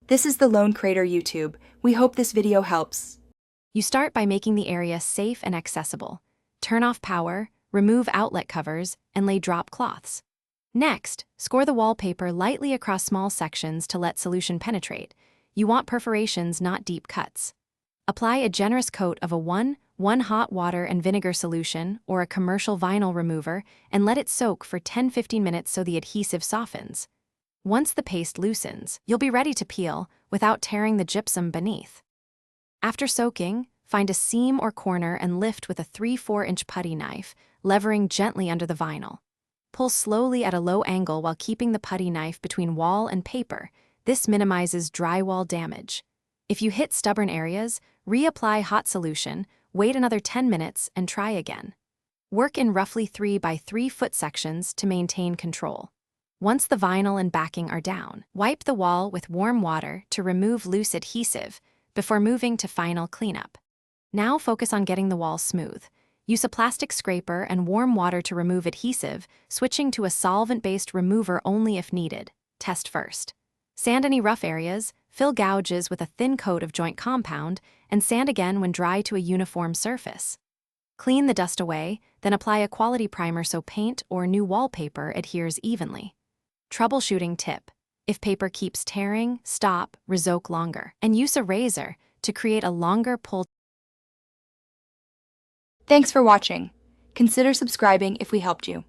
This is the Lone Crater YouTube. We hope this video helps. You start by making the area safe and accessible. Turn off power, remove outlet covers, and lay drop cloths. Next, score the wallpaper lightly across small sections to let solution penetrate. You want perforations, not deep cuts. Apply a generous coat of a 1 hot water and vinegar solution or a commercial vinyl remover and let it soak for 10-15 minutes so the adhesive softens. Once the paste loosens, you'll be ready to peel without tearing the gypsum beneath. After soaking, find a seam or corner and lift with a 3/4 inch putty knife, levering gently under the vinyl. Pull slowly at a low angle while keeping the putty knife between wall and paper. This minimizes drywall damage. If you hit stubborn areas, reapply hot solution, wait another 10 minutes, and try again. Work in roughly 3 by 3 foot sections to maintain control. Once the vinyl and backing are down, wipe the wall with warm water to remove loose adhesive before moving to final cleanup. Now focus on getting the wall smooth. Use a plastic scraper and warm water to remove adhesive, switching to a solvent-based remover only if needed. Test first. Sand any rough areas, fill gouges with a thin coat of joint compound, and sand again when dry to a uniform surface. Clean the dust away, then apply a quality primer so paint or new wallpaper adheres evenly. Troubleshooting tip: if paper keeps tearing, stop, resoak longer, and use a razor to create a longer pull. Thanks for watching. Consider subscribing if we helped you.